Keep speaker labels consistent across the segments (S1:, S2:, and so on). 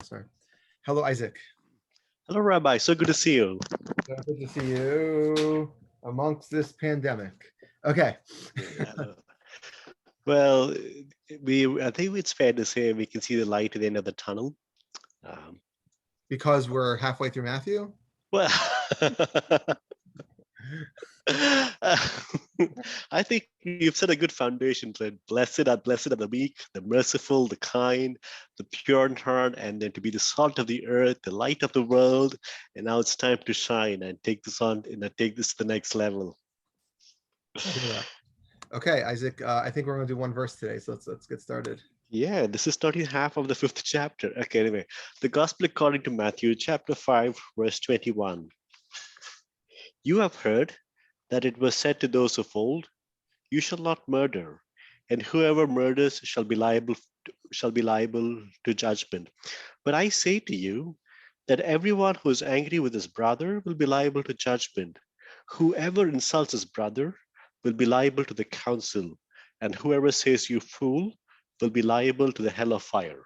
S1: Sorry. Hello, Isaac.
S2: Hello, Rabbi. So good to see you.
S1: Good to see you amongst this pandemic. Okay.
S2: Well, I think it's fair to say we can see the light at the end of the tunnel.
S1: Because we're halfway through Matthew?
S2: Well, I think you've set a good foundation for it. Blessed are the meek, the merciful, the kind, the pure in heart, and then to be the salt of the earth, the light of the world. And now it's time to shine and take this on and take this to the next level.
S1: Okay, Isaac, I think we're going to do one verse today, so let's get started.
S2: Yeah, this is starting half of the 5th chapter. Okay, anyway, the Gospel according to Matthew, chapter 5, verse 21. You have heard that it was said to those of old, you shall not murder, and whoever murders shall be liable to judgment. But I say to you that everyone who is angry with his brother will be liable to judgment. Whoever insults his brother will be liable to the council, and whoever says you fool will be liable to the hell of fire.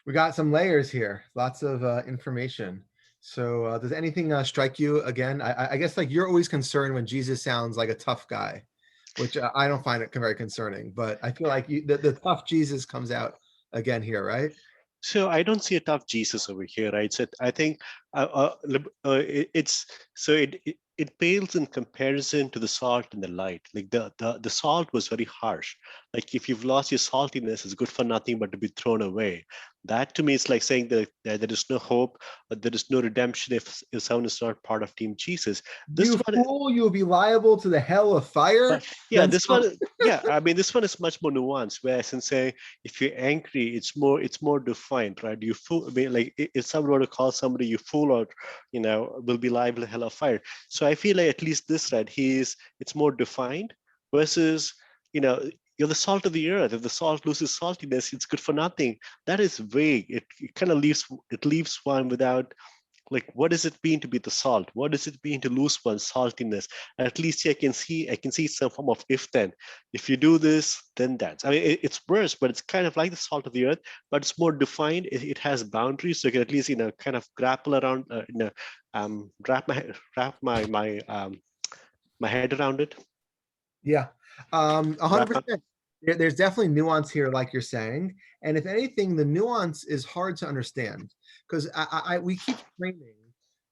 S1: We got some layers here, lots of information. So does anything strike you again? I guess like you're always concerned when Jesus sounds like a tough guy, which I don't find it very concerning, but I feel like the tough Jesus comes out again here, right?
S2: So I don't see a tough Jesus over here, right? So I think it pales in comparison to the salt and the light. Like the salt was very harsh. Like if you've lost your saltiness, it's good for nothing but to be thrown away. That to me is like saying that there is no hope, or there is no redemption if someone is not part of Team Jesus.
S1: You fool, you will be liable to the hell of fire.
S2: Yeah, this one is much more nuanced. Whereas in say, if you're angry, it's more defined, right? You fool. I mean, like if someone were to call somebody you fool, or will be liable to hell of fire. So I feel like at least this, right? It's more defined versus you're the salt of the earth. If the salt loses saltiness, it's good for nothing. That is vague. It kind of leaves one without, like, what does it mean to be the salt? What does it mean to lose one's saltiness? At least here I can see some form of if then. If you do this, then that. I mean, it's worse, but it's kind of like the salt of the earth, but it's more defined. It has boundaries, so you can at least kind of grapple around, wrap my head around it.
S1: Yeah, 100%. There's definitely nuance here, like you're saying. And if anything, the nuance is hard to understand because we keep framing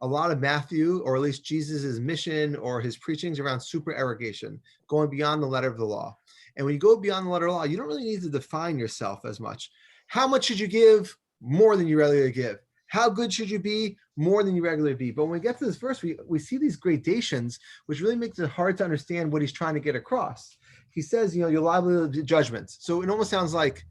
S1: a lot of Matthew, or at least Jesus's mission or his preachings around supererogation, going beyond the letter of the law. And when you go beyond the letter of the law, you don't really need to define yourself as much. How much should you give? More than you regularly give. How good should you be? More than you regularly be. But when we get to this verse, we see these gradations, which really makes it hard to understand what he's trying to get across. He says, you're liable to judgment. So it almost sounds like,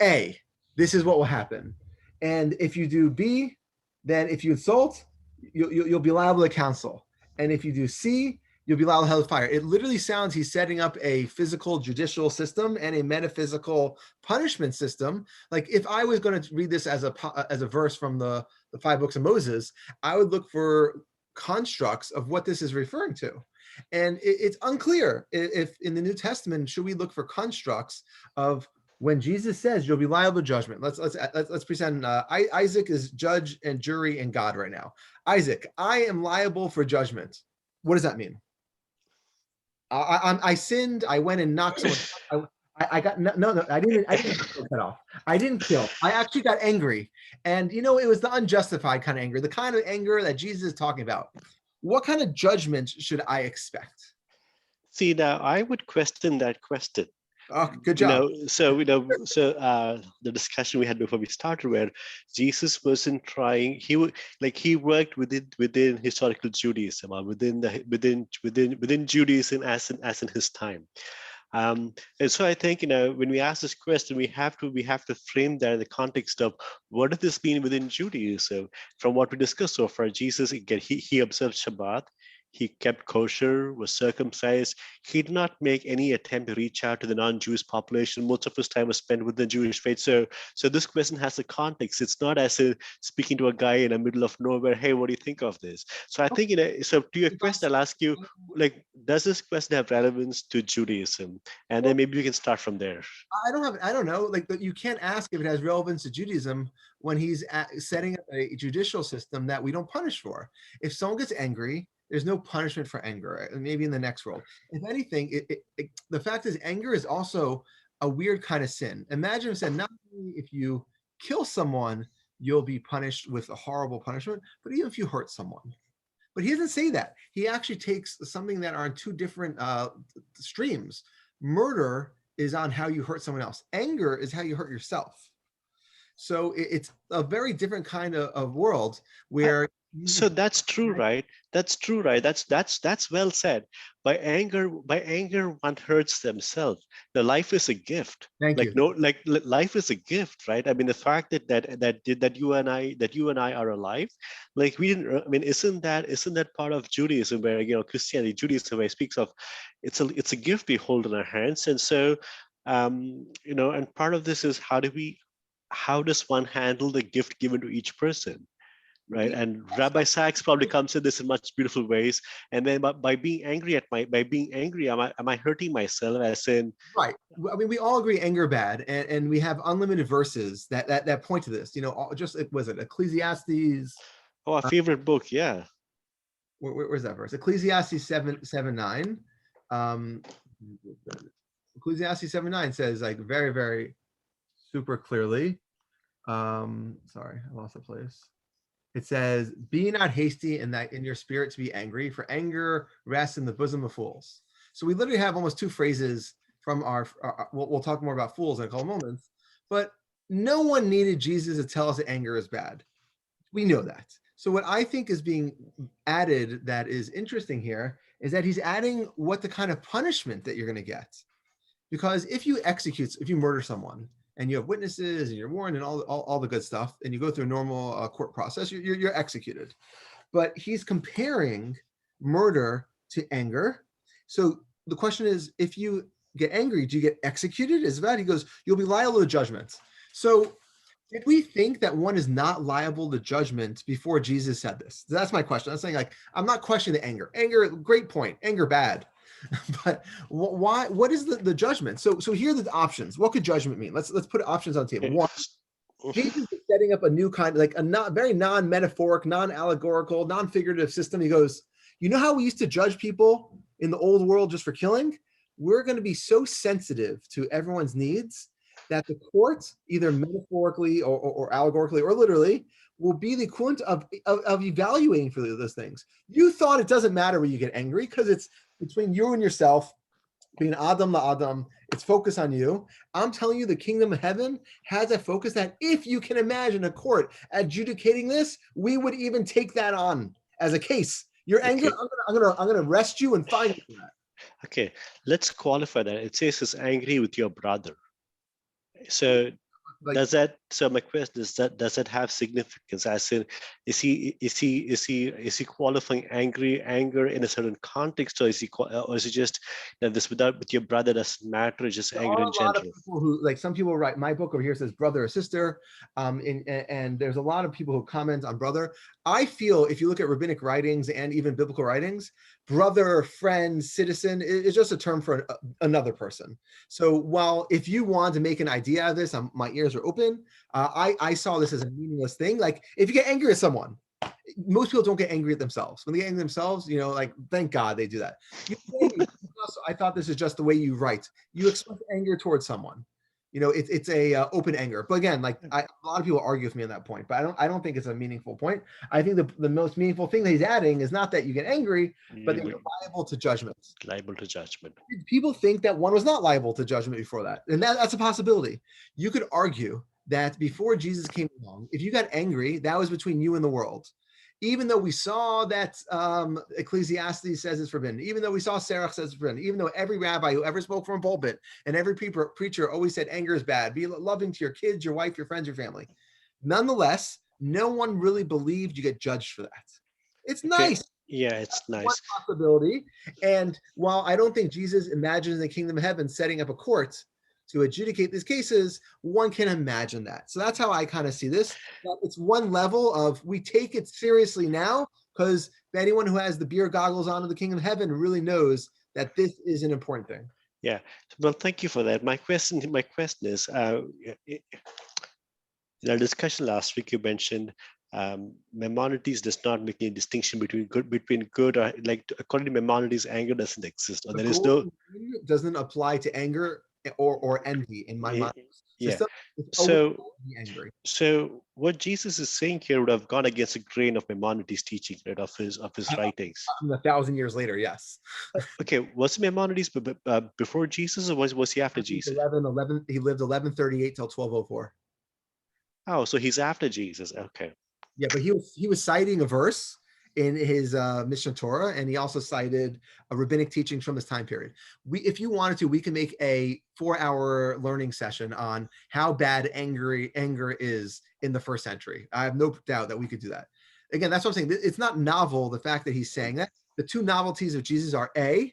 S1: A, this is what will happen. And if you do B, then if you insult, you'll be liable to counsel. And if you do C, you'll be liable to hell of fire. It literally sounds he's setting up a physical judicial system and a metaphysical punishment system. Like if I was going to read this as a verse from the 5 books of Moses, I would look for constructs of what this is referring to. And it's unclear if in the New Testament, should we look for constructs of when Jesus says you'll be liable to judgment. Let's pretend Isaac is judge and jury and God right now. Isaac, I am liable for judgment. What does that mean? I sinned. I went and knocked someone. I got no. I didn't cut off. I didn't kill. I actually got angry, and it was the unjustified kind of anger, the kind of anger that Jesus is talking about. What kind of judgment should I expect?
S2: See, now I would question that question.
S1: Oh, good job.
S2: The discussion we had before we started, where Jesus wasn't trying. He worked within historical Judaism, or within Judaism as in his time. And so I think when we ask this question, we have to frame that in the context of what does this mean within Judaism. From what we discussed so far, Jesus, again, he observed Shabbat. he kept kosher, was circumcised. He did not make any attempt to reach out to the non-Jewish population. Most of his time was spent with the Jewish faith. So this question has a context. It's not as a speaking to a guy in the middle of nowhere, hey, what do you think of this? So I think, so to your question, I'll ask you, like, does this question have relevance to Judaism? And then maybe we can start from there.
S1: I don't know. Like, you can't ask if it has relevance to Judaism when he's setting up a judicial system that we don't punish for. If someone gets angry, there's no punishment for anger. Maybe in the next world. If anything, the fact is, anger is also a weird kind of sin. Imagine if said, not only if you kill someone, you'll be punished with a horrible punishment, but even if you hurt someone. But he doesn't say that. He actually takes something that are on two different streams. Murder is on how you hurt someone else. Anger is how you hurt yourself. So it's a very different kind of world where.
S2: So that's true, right? That's true, right? That's well said. By anger, one hurts themselves. The life is a gift.
S1: Thank you.
S2: Life is a gift, right? I mean, the fact that you and I are alive, like we didn't. I mean, isn't that part of Judaism, where Christianity, Judaism, where it speaks of, it's a gift we hold in our hands, and so, and part of this is how does one handle the gift given to each person? Right, and Rabbi Sachs probably comes at this in much beautiful ways. And then by being angry am I hurting myself? As in,
S1: right. I mean, we all agree anger bad, and we have unlimited verses that point to this. Just was it Ecclesiastes?
S2: Oh, our favorite book, yeah.
S1: Where's that verse? Ecclesiastes 7:9. Ecclesiastes 7:9 says, like, very, very super clearly. Sorry, I lost the place. It says, "Be not hasty in your spirit to be angry, for anger rests in the bosom of fools." So we literally have almost two phrases from our we'll talk more about fools in a couple moments, but no one needed Jesus to tell us that anger is bad. We know that. So what I think is being added that is interesting here is that he's adding what the kind of punishment that you're going to get. Because if you murder someone, and you have witnesses and you're warned and all the good stuff, and you go through a normal court process, you're executed. But he's comparing murder to anger. So the question is, if you get angry, do you get executed? Is that? He goes, you'll be liable to judgment. So did we think that one is not liable to judgment before Jesus said this? That's my question. I'm saying, like, I'm not questioning the anger. Anger, great point. Anger, bad. But why? What is the judgment? So here are the options. What could judgment mean? Let's put options on the table. One, Jesus is setting up a new kind, like a very non-metaphoric, non-allegorical, non-figurative system. He goes, you know how we used to judge people in the old world just for killing? We're going to be so sensitive to everyone's needs that the court, either metaphorically or allegorically or literally, will be the equivalent of evaluating for those things. You thought it doesn't matter when you get angry because it's between you and yourself, being Adam la Adam, it's focused on you. I'm telling you, the kingdom of heaven has a focus that if you can imagine a court adjudicating this, we would even take that on as a case. Your anger, I'm gonna arrest you and fine you for that.
S2: Okay, let's qualify that. It says it's angry with your brother. So does that? So my question is that does that have significance? As in, is he qualifying anger in a certain context, or is it just that this with your brother doesn't matter? It's just anger in general.
S1: A lot of people who, like, some people write, my book over here says brother or sister, and there's a lot of people who comment on brother. I feel if you look at rabbinic writings and even biblical writings, brother, friend, citizen is just a term for another person. So while if you want to make an idea out of this, my ears are open. I saw this as a meaningless thing. Like, if you get angry at someone, most people don't get angry at themselves. When they get angry at themselves, like, thank God they do that. I thought this is just the way you write. You express anger towards someone. It's a open anger. But again, like, a lot of people argue with me on that point, but I don't think it's a meaningful point. I think the most meaningful thing that he's adding is not that you get angry, but that you're liable to judgment.
S2: Liable to judgment.
S1: People think that one was not liable to judgment before that, and that's a possibility. You could argue that before Jesus came along, if you got angry, that was between you and the world. Even though we saw that Ecclesiastes says it's forbidden, even though we saw Serach says it's forbidden, even though every rabbi who ever spoke from a pulpit and every preacher always said anger is bad, be loving to your kids, your wife, your friends, your family. Nonetheless, no one really believed you get judged for that. It's nice.
S2: Yeah, it's
S1: One
S2: nice.
S1: possibility. And while I don't think Jesus imagines the kingdom of heaven setting up a court to adjudicate these cases, one can imagine that. So that's how I kind of see this. It's one level of we take it seriously now because anyone who has the beer goggles on of the kingdom of heaven really knows that this is an important thing.
S2: Yeah. Well, thank you for that. My question is, in our discussion last week, you mentioned Maimonides does not make any distinction between good or like according to Maimonides, anger doesn't exist, or
S1: The
S2: there is no.
S1: golden mean doesn't apply to anger or envy in my mind. So
S2: Yeah.
S1: it's always
S2: So
S1: be angry.
S2: so what Jesus is saying here would have gone against the grain of Maimonides' teaching, right, of his writings.
S1: 1,000 years later, yes.
S2: Okay, was Maimonides before Jesus, or was he after Jesus?
S1: 11, he lived 1138 till 1204.
S2: Oh, so he's after Jesus. Okay.
S1: Yeah, but he was citing a verse in his Mishnah Torah, and he also cited a rabbinic teachings from this time period. If you wanted to, we can make a 4-hour learning session on how bad anger is in the first century. I have no doubt that we could do that. Again, that's what I'm saying. It's not novel, the fact that he's saying that. The two novelties of Jesus are A,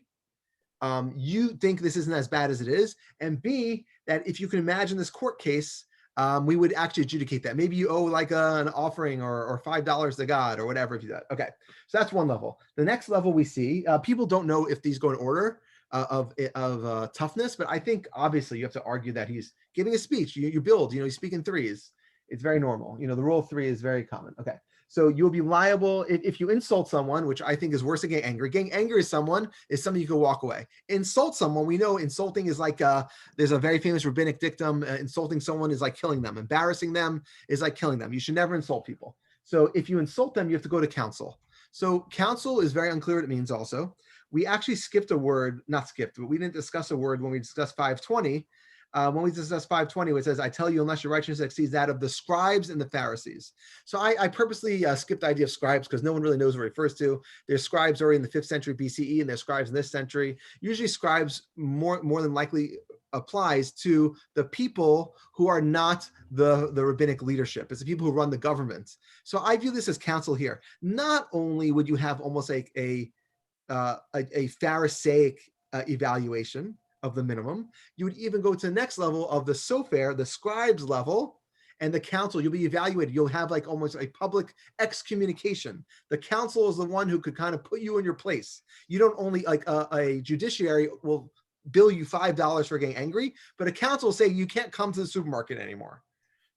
S1: you think this isn't as bad as it is, and B, that if you can imagine this court case, we would actually adjudicate that. Maybe you owe like an offering or $5 to God or whatever if you do that. Okay, so that's one level. The next level we see, people don't know if these go in order of toughness, but I think obviously you have to argue that he's giving a speech. You build, you speak in threes. It's very normal. The rule of three is very common. Okay. So you'll be liable if you insult someone, which I think is worse than getting angry. Getting angry is something you can walk away. Insult someone, we know insulting is like, there's a very famous rabbinic dictum, insulting someone is like killing them. Embarrassing them is like killing them. You should never insult people. So if you insult them, you have to go to counsel. So counsel is very unclear what it means also. We actually skipped a word, not skipped, but we didn't discuss a word when we discussed 520. When we discuss 520, it says, I tell you, unless your righteousness exceeds that of the scribes and the Pharisees. So I purposely skipped the idea of scribes because no one really knows what it refers to. There's scribes already in the 5th century BCE, and there's scribes in this century. Usually scribes more than likely applies to the people who are not the rabbinic leadership. It's the people who run the government. So I view this as counsel here. Not only would you have almost like a Pharisaic evaluation of the minimum, you would even go to the next level of the sofer, the scribes level, and the council. You'll be evaluated. You'll have like almost a public excommunication. The council is the one who could kind of put you in your place. You don't only like a judiciary will bill you $5 for getting angry, but a council will say you can't come to the supermarket anymore.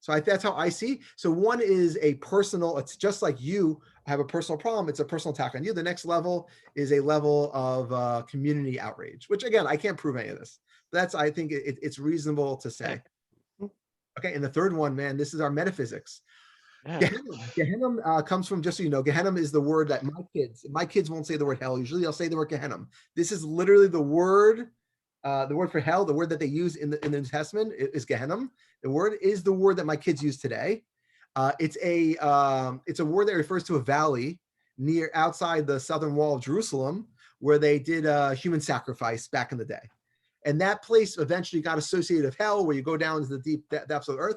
S1: So that's how I see. So one is a personal, it's just like you have a personal problem, it's a personal attack on you. The next level is a level of community outrage, which again, I can't prove any of this. That's, I think it's reasonable to say. Okay, and the third one, man, this is our metaphysics.
S2: Yeah.
S1: Gehenna comes from, just so you know, Gehenna is the word that my kids won't say the word hell. Usually they'll say the word Gehenna. This is literally the word for hell, the word that they use in the New Testament is Gehenna. The word is the word that my kids use today. It's a word that refers to a valley near outside the southern wall of Jerusalem where they did human sacrifice back in the day. And that place eventually got associated with hell, where you go down to the deep depths of the earth.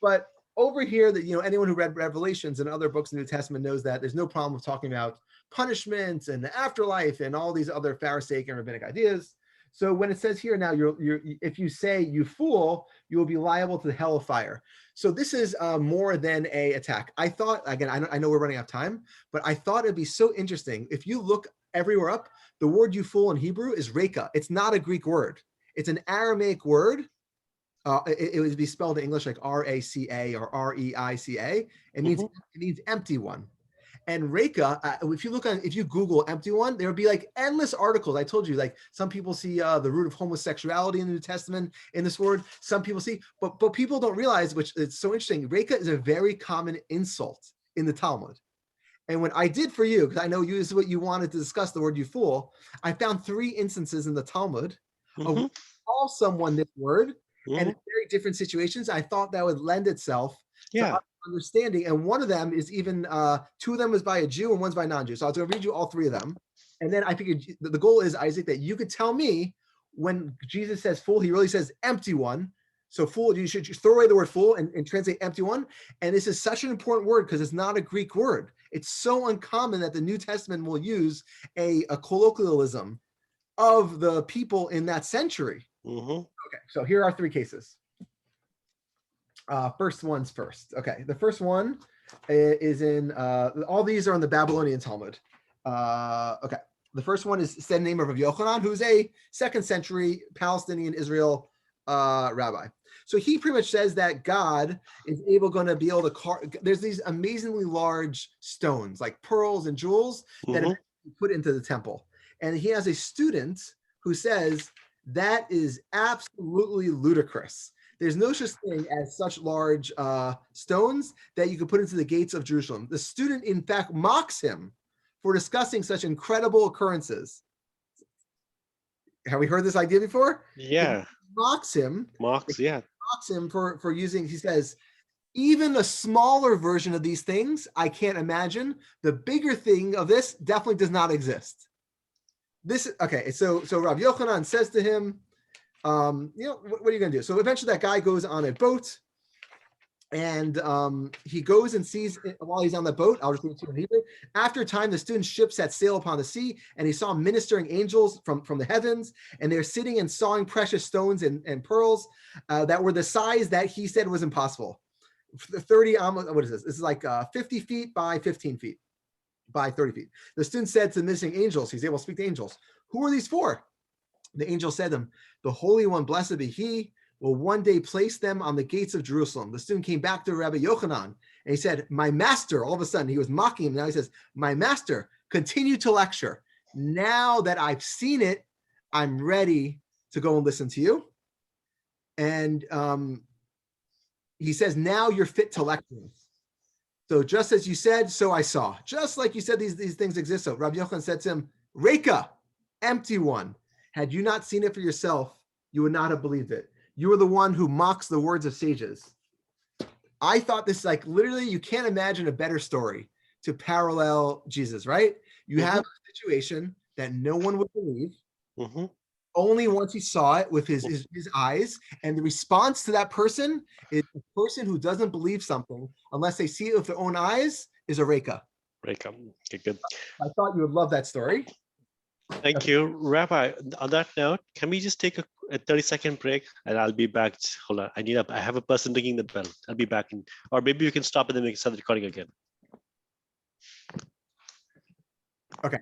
S1: But over here, that anyone who read Revelations and other books in the New Testament knows that there's no problem with talking about punishment and the afterlife and all these other Pharisaic and rabbinic ideas. So when it says here now, if you say you fool, you will be liable to the hell of fire. So this is more than a attack. I thought, again, I know we're running out of time, but I thought it'd be so interesting. If you look everywhere up, the word you fool in Hebrew is Raka. It's not a Greek word. It's an Aramaic word. It would be spelled in English like R-A-C-A or R-E-I-C-A. It means empty one. And Raka, if you Google empty one, there would be like endless articles. I told you, like some people see the root of homosexuality in the New Testament in this word. Some people see, but people don't realize, which is so interesting. Raka is a very common insult in the Talmud. And when I did for you, because I know you is what you wanted to discuss, the word you fool, I found 3 instances in the Talmud of call someone this word and in very different situations. I thought that would lend itself to understanding. And one of them is even 2 of them was by a Jew and one's by a non-Jew. So I was going to read you all 3 of them. And then I figured the goal is, Isaac, that you could tell me when Jesus says fool, he really says empty one. So fool, you should throw away the word fool and translate empty one. And this is such an important word because it's not a Greek word. It's so uncommon that the New Testament will use a colloquialism of the people in that century. Okay, so here are three cases. First one's first. Okay, the first one is in, all these are in the Babylonian Talmud. Okay, the first one is said in the name of Rabbi Yochanan, who's a 2nd century Palestinian Israel rabbi. So he pretty much says that God is going to be able to carve. There's these amazingly large stones, like pearls and jewels, that are put into the temple. And he has a student who says that is absolutely ludicrous. There's no such thing as such large stones that you could put into the gates of Jerusalem. The student, in fact, mocks him for discussing such incredible occurrences. Have we heard this idea before?
S2: Yeah.
S1: Mocks him.
S2: Mocks him
S1: for using, he says, even a smaller version of these things, I can't imagine. The bigger thing of this definitely does not exist. This, okay, so Rabbi Yochanan says to him, what are you going to do? So eventually that guy goes on a boat, and he goes and sees, while he's on the boat, I'll just read it to you in Hebrew. After a time, the student ships set sail upon the sea, and he saw ministering angels from the heavens, and they're sitting and sawing precious stones and pearls that were the size that he said was impossible. 30, what is this? This is like 50 feet by 15 feet by 30 feet. The student said to the ministering angels, he's able to speak to angels, who are these for? The angel said to them, the Holy One, blessed be he, will one day place them on the gates of Jerusalem. The student came back to Rabbi Yochanan, and he said, my master, all of a sudden, he was mocking him. Now he says, my master, continue to lecture. Now that I've seen it, I'm ready to go and listen to you. And he says, now you're fit to lecture. So just as you said, so I saw. Just like you said, these things exist. So Rabbi Yochanan said to him, Raka, empty one. Had you not seen it for yourself, you would not have believed it. You are the one who mocks the words of sages. I thought this, like, literally, you can't imagine a better story to parallel Jesus, right? You have a situation that no one would believe. Only once he saw it with his eyes, and the response to that person is the person who doesn't believe something unless they see it with their own eyes is a Raka.
S2: Raka. Okay, good.
S1: I thought you would love that story.
S2: Thank you, Rabbi. On that note, can we just take a 30-second break, and I'll be back. Hold on, I have a person ringing the bell. I'll be back in, or maybe you can stop and then we can start the recording again.
S1: Okay.